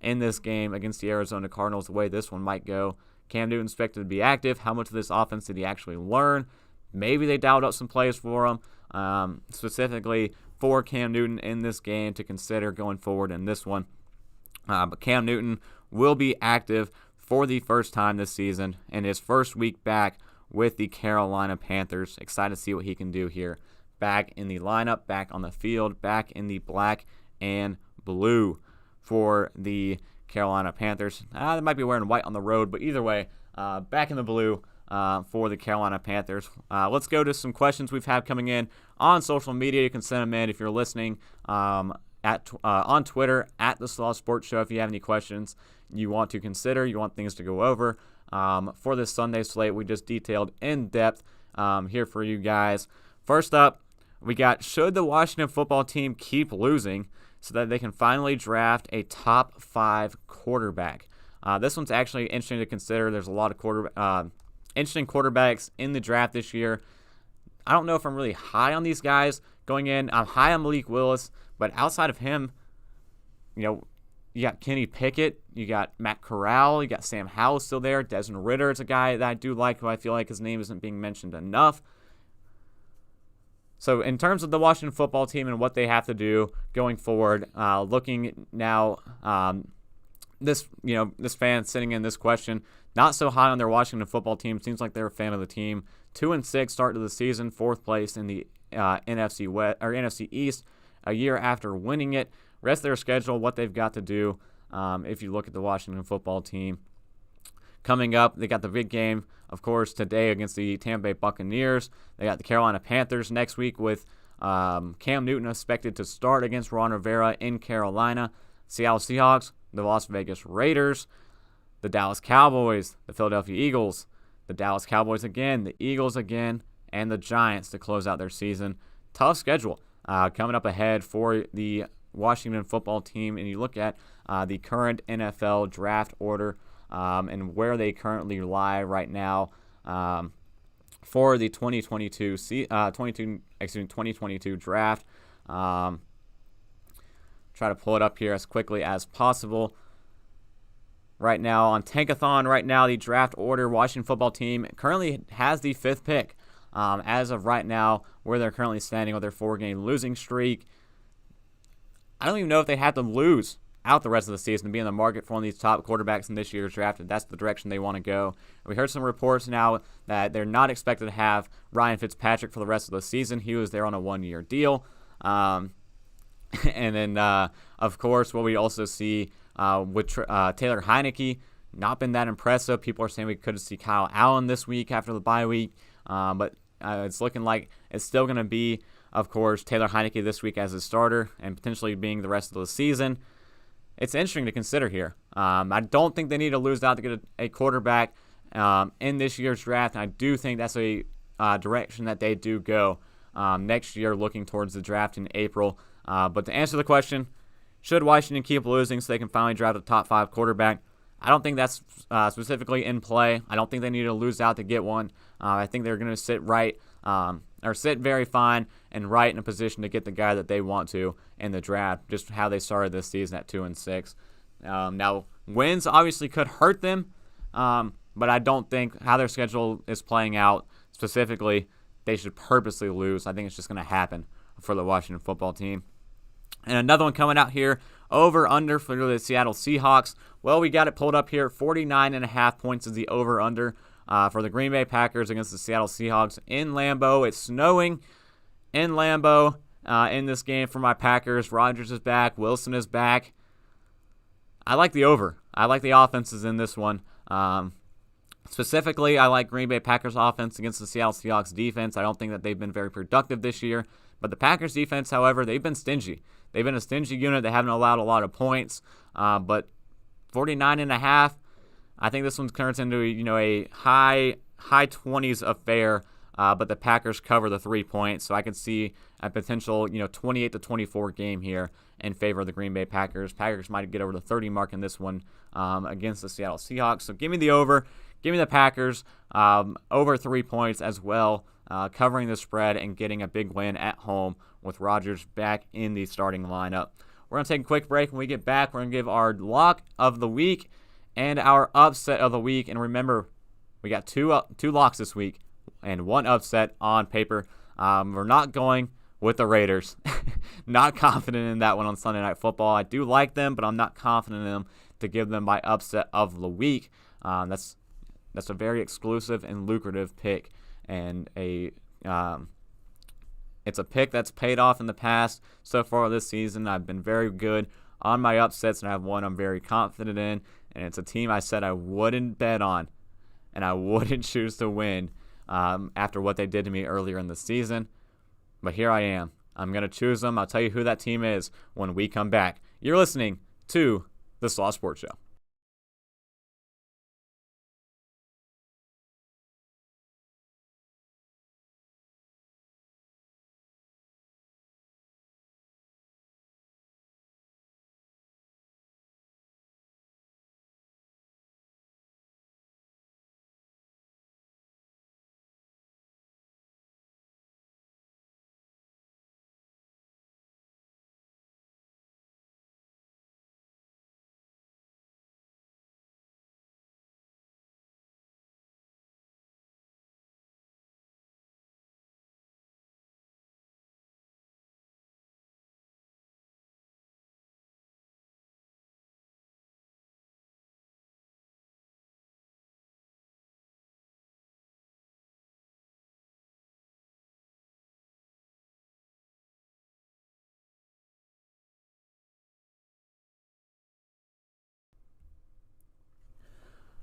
in this game against the Arizona Cardinals, the way this one might go. Cam Newton expected to be active. How much of this offense did he actually learn? Maybe they dialed up some plays for him, specifically for Cam Newton in this game to consider going forward in this one. But Cam Newton will be active for the first time this season in his first week back with the Carolina Panthers. Excited to see what he can do here. Back in the lineup, back on the field, back in the black and blue for the Carolina Panthers. They might be wearing white on the road, but either way, back in the blue for the Carolina Panthers. Let's go to some questions we've had coming in on social media. You can send them in if you're listening on Twitter at The Slaw Sports Show. If you have any questions you want to consider, you want things to go over for this Sunday slate, we just detailed in depth here for you guys. First up, we got, should the Washington football team keep losing so that they can finally draft a top 5 quarterback? This one's actually interesting to consider. There's a lot of interesting quarterbacks in the draft this year. I don't know if I'm really high on these guys going in. I'm high on Malik Willis, but outside of him, you got Kenny Pickett, you got Matt Corral, you got Sam Howell still there. Desmond Ridder is a guy that I do like, who I feel like his name isn't being mentioned enough. So in terms of the Washington football team and what they have to do going forward, looking now, this fan sitting in this question, not so high on their Washington football team. Seems like they're a fan of the team. 2-6 start to the season, 4th place in the NFC West or NFC East a year after winning it. Rest of their schedule, what they've got to do. If you look at the Washington football team coming up, they got the big game, of course, today against the Tampa Bay Buccaneers. They got the Carolina Panthers next week with Cam Newton expected to start against Ron Rivera in Carolina. Seattle Seahawks, the Las Vegas Raiders, the Dallas Cowboys, the Philadelphia Eagles, the Dallas Cowboys again, the Eagles again, and the Giants to close out their season. Tough schedule coming up ahead for the Washington football team, and you look at the current NFL draft order. and where they currently lie right now for the 2022 draft. Try to pull it up here as quickly as possible. Right now on Tankathon, the draft order, Washington football team currently has the 5th pick. As of right now, where they're currently standing with their 4-game losing streak, I don't even know if they have to lose out the rest of the season to be in the market for one of these top quarterbacks in this year's draft, if that's the direction they want to go. We heard some reports now that they're not expected to have Ryan Fitzpatrick for the rest of the season. He was there on a 1-year deal. And then, of course, what we also see with Taylor Heineke, not been that impressive. People are saying we could see Kyle Allen this week after the bye week. But it's looking like it's still going to be, of course, Taylor Heineke this week as a starter and potentially being the rest of the season. It's interesting to consider here. I don't think they need to lose out to get a quarterback in this year's draft. And I do think that's a direction that they do go next year, looking towards the draft in April. But to answer the question, should Washington keep losing so they can finally draft a top 5 quarterback? I don't think that's specifically in play. I don't think they need to lose out to get one. I think they're going to sit very fine and right in a position to get the guy that they want to in the draft, just how they started this season at 2-6. Now, wins obviously could hurt them, but I don't think how their schedule is playing out specifically, they should purposely lose. I think it's just going to happen for the Washington football team. And another one coming out here, over-under for the Seattle Seahawks. Well, we got it pulled up here. 49.5 points is the over-under for the Green Bay Packers against the Seattle Seahawks in Lambeau. It's snowing in Lambeau in this game for my Packers. Rodgers is back. Wilson is back. I like the over. I like the offenses in this one. Specifically, I like Green Bay Packers offense against the Seattle Seahawks defense. I don't think that they've been very productive this year. But the Packers defense, however, they've been stingy. They've been a stingy unit. They haven't allowed a lot of points. But 49.5, I think this one turns into a high 20s affair. But the Packers cover the 3 points, so I could see a potential 28-24 game here in favor of the Green Bay Packers. Packers might get over the 30 mark in this one against the Seattle Seahawks. So give me the over. Give me the Packers over 3 points as well, covering the spread and getting a big win at home with Rodgers back in the starting lineup. We're going to take a quick break. When we get back, we're going to give our lock of the week and our upset of the week. And remember, we got two locks this week and one upset on paper. We're not going with the Raiders. Not confident in that one on Sunday Night Football. I do like them, but I'm not confident in them to give them my upset of the week. That's a very exclusive and lucrative pick, and it's a pick that's paid off in the past. So far this season, I've been very good on my upsets, and I have one I'm very confident in, and it's a team I said I wouldn't bet on, and I wouldn't choose to win after what they did to me earlier in the season. But here I am. I'm going to choose them. I'll tell you who that team is when we come back. You're listening to The Slaw Sports Show.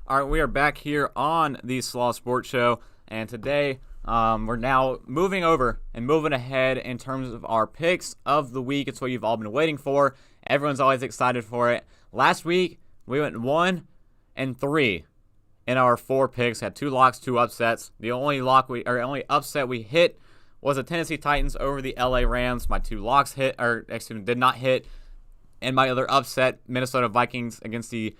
All right, we are back here on the Slaw Sports Show, and today we're now moving over and moving ahead in terms of our picks of the week. It's what you've all been waiting for. Everyone's always excited for it. Last week, we went 1-3 in our 4 picks, had 2 locks, 2 upsets. The only upset we hit was the Tennessee Titans over the LA Rams. My 2 locks did not hit. And my other upset, Minnesota Vikings against the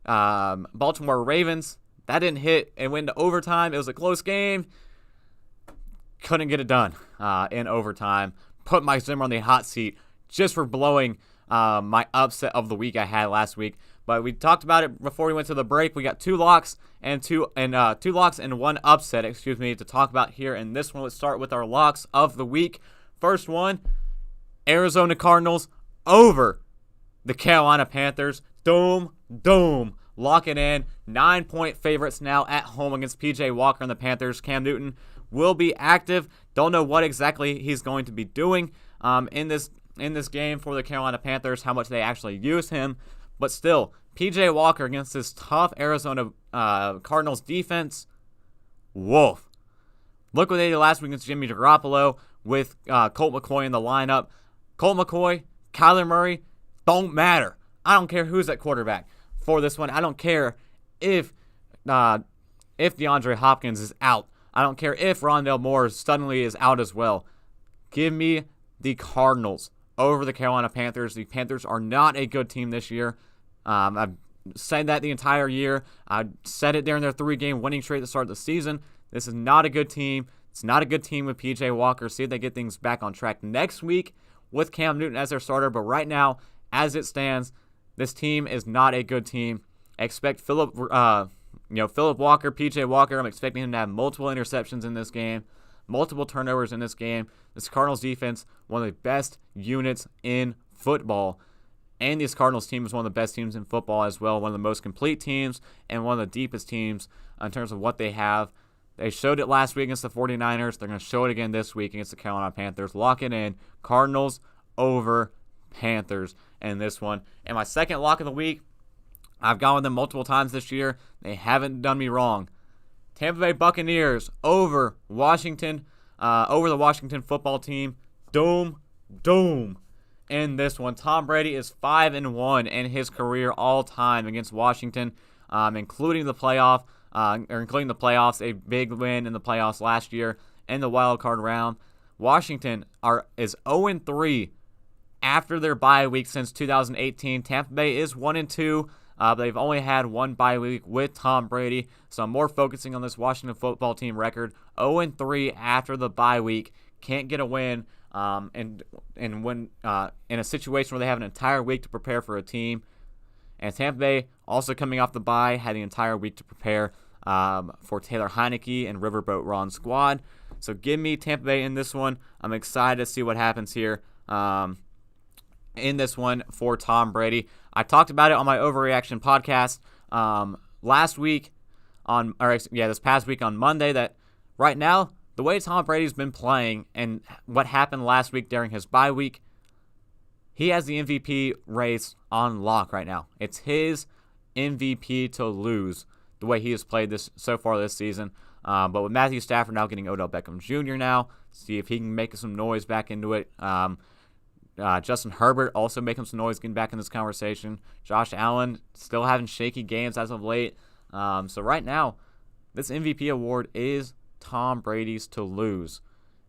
Baltimore Ravens. That didn't hit. It went into overtime. It was a close game. Couldn't get it done in overtime. Put Mike Zimmer on the hot seat just for blowing my upset of the week I had last week. But we talked about it before we went to the break. We got two locks and one upset, to talk about here in this one. Let's start with our locks of the week. First one, Arizona Cardinals over the Carolina Panthers. Doom. Lock it in. 9-point favorites now at home against P.J. Walker and the Panthers. Cam Newton will be active. Don't know what exactly he's going to be doing in this game for the Carolina Panthers, how much they actually use him. But still, P.J. Walker against this tough Arizona Cardinals defense. Wolf. Look what they did last week against Jimmy Garoppolo with Colt McCoy in the lineup. Colt McCoy, Kyler Murray, don't matter. I don't care who's at quarterback for this one. I don't care if DeAndre Hopkins is out. I don't care if Rondale Moore suddenly is out as well. Give me the Cardinals over the Carolina Panthers. The Panthers are not a good team this year. I've said that the entire year. I said it during their 3-game winning streak at the start of the season. This is not a good team. It's not a good team with P.J. Walker. See if they get things back on track next week with Cam Newton as their starter. But right now, as it stands, this team is not a good team. I expect Philip Walker, P.J. Walker, I'm expecting him to have multiple interceptions in this game, multiple turnovers in this game. This Cardinals defense, one of the best units in football. And this Cardinals team is one of the best teams in football as well, one of the most complete teams and one of the deepest teams in terms of what they have. They showed it last week against the 49ers. They're going to show it again this week against the Carolina Panthers. Lock it in. Cardinals over Panthers in this one. And my second lock of the week, I've gone with them multiple times this year. They haven't done me wrong. Tampa Bay Buccaneers over Washington, over the Washington football team. Doom. In this one, Tom Brady is 5-1 in his career all time against Washington, including the playoffs, a big win in the playoffs last year in the wild card round. Washington is 0-3 after their bye week since 2018. Tampa Bay is 1-2. They've only had one bye week with Tom Brady, so I'm more focusing on this Washington football team record. 0-3 after the bye week, can't get a win, and when in a situation where they have an entire week to prepare for a team. And Tampa Bay, also coming off the bye, had the entire week to prepare for Taylor Heineke and Riverboat Ron squad. So give me Tampa Bay in this one. I'm excited to see what happens here in this one for Tom Brady. I talked about it on my Overreaction podcast this past week on Monday, that right now, the way Tom Brady's been playing and what happened last week during his bye week, he has the MVP race on lock right now. It's his MVP to lose the way he has played this so far this season. But with Matthew Stafford now getting Odell Beckham Jr. now, see if he can make some noise back into it. Justin Herbert also making some noise getting back in this conversation. Josh Allen still having shaky games as of late. So right now, this MVP award is Tom Brady's to lose.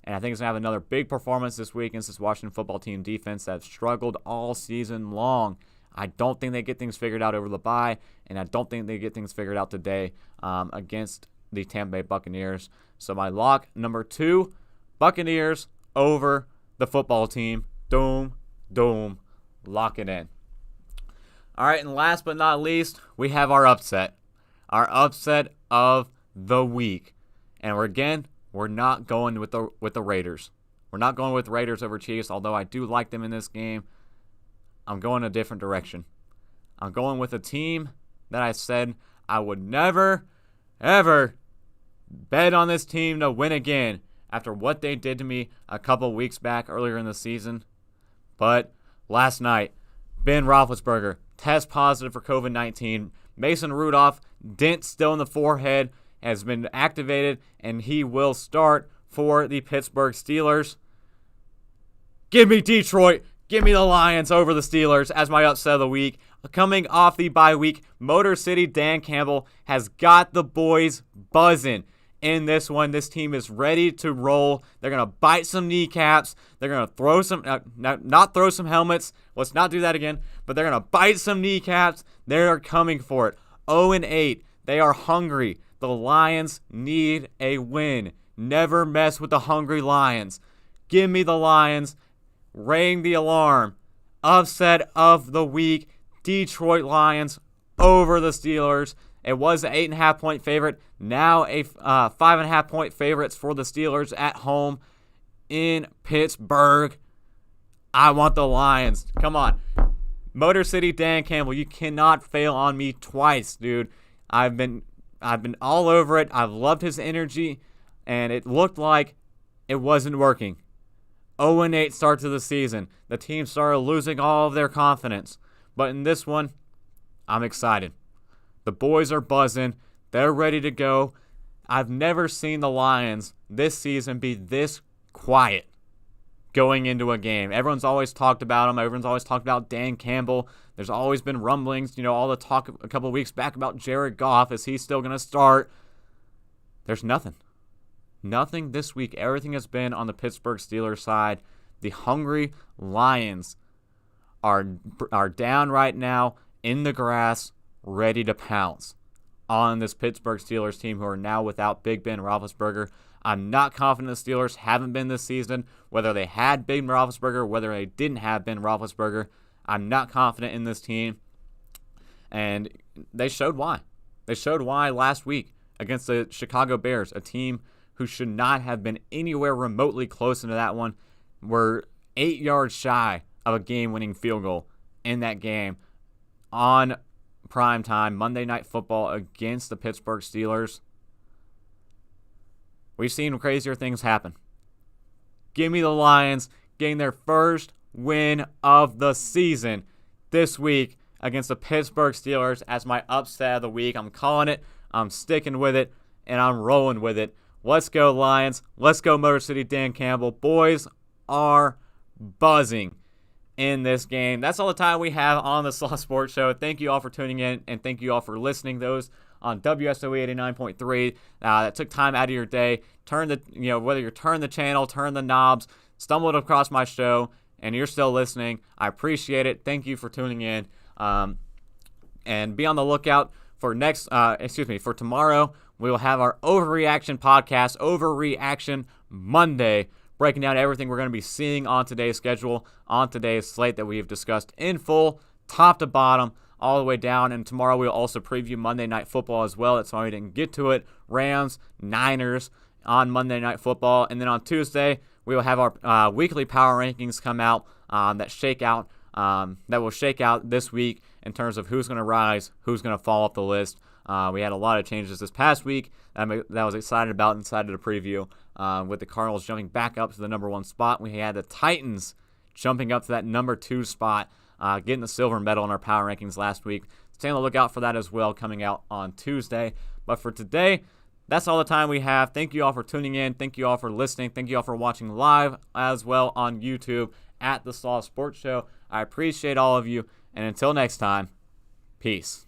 And I think he's going to have another big performance this week against this Washington football team defense that struggled all season long. I don't think they get things figured out over the bye, and I don't think they get things figured out today against the Tampa Bay Buccaneers. So my lock number 2, Buccaneers over the football team. Doom. Lock it in. All right, and last but not least, we have our upset. Our upset of the week. And we're not going with the Raiders. We're not going with Raiders over Chiefs, although I do like them in this game. I'm going a different direction. I'm going with a team that I said I would never, ever bet on this team to win again after what they did to me a couple weeks back earlier in the season. But last night, Ben Roethlisberger, test positive for COVID-19. Mason Rudolph, dent still in the forehead, has been activated, and he will start for the Pittsburgh Steelers. Give me Detroit. Give me the Lions over the Steelers as my upset of the week. Coming off the bye week, Motor City Dan Campbell has got the boys buzzing in this one. This team is ready to roll. They're going to bite some kneecaps. They're going to throw some, not throw some helmets. Let's not do that again. But they're going to bite some kneecaps. They're coming for it. 0-8. They are hungry. The Lions need a win. Never mess with the hungry Lions. Give me the Lions. Ring the alarm. Upset of the week. Detroit Lions over the Steelers. It was an 8.5-point favorite. Now a 5.5-point favorites for the Steelers at home in Pittsburgh. I want the Lions. Come on. Motor City Dan Campbell, you cannot fail on me twice, dude. I've been all over it. I've loved his energy, and it looked like it wasn't working. 0-8 start to the season. The team started losing all of their confidence. But in this one, I'm excited. The boys are buzzing. They're ready to go. I've never seen the Lions this season be this quiet going into a game. Everyone's always talked about him. Everyone's always talked about Dan Campbell. There's always been rumblings, all the talk a couple of weeks back about Jared Goff. Is he still going to start? There's nothing. Nothing this week. Everything has been on the Pittsburgh Steelers side. The hungry Lions are down right now in the grass, ready to pounce on this Pittsburgh Steelers team who are now without Big Ben Roethlisberger. I'm not confident the Steelers haven't been this season, whether they had Ben Roethlisberger, whether they didn't have Ben Roethlisberger. I'm not confident in this team, and they showed why. They showed why last week against the Chicago Bears, a team who should not have been anywhere remotely close into that one. Were 8 yards shy of a game-winning field goal in that game on primetime Monday Night Football against the Pittsburgh Steelers. We've seen crazier things happen. Give me the Lions getting their first win of the season this week against the Pittsburgh Steelers as my upset of the week. I'm calling it. I'm sticking with it, and I'm rolling with it. Let's go, Lions. Let's go, Motor City Dan Campbell. Boys are buzzing in this game. That's all the time we have on the Slaw Sports Show. Thank you all for tuning in, and thank you all for listening. Those on WSOE 89.3 that took time out of your day. Whether you're turning the channel, turn the knobs, stumbled across my show, and you're still listening. I appreciate it. Thank you for tuning in. And be on the lookout for for tomorrow. We will have our Overreaction podcast, Overreaction Monday, breaking down everything we're going to be seeing on today's schedule, on today's slate that we have discussed in full, top to bottom, all the way down. And tomorrow we'll also preview Monday Night Football as well. That's why we didn't get to it. Rams, Niners on Monday Night Football. And then on Tuesday, we will have our weekly power rankings come out that will shake out this week in terms of who's going to rise, who's going to fall off the list. We had a lot of changes this past week that I was excited about and excited to preview, with the Cardinals jumping back up to the number 1 spot. We had the Titans jumping up to that number 2 spot, getting the silver medal in our power rankings last week. Stay on the lookout for that as well, coming out on Tuesday. But for today, that's all the time we have. Thank you all for tuning in. Thank you all for listening. Thank you all for watching live as well on YouTube at the Slaw Sports Show. I appreciate all of you. And until next time, peace.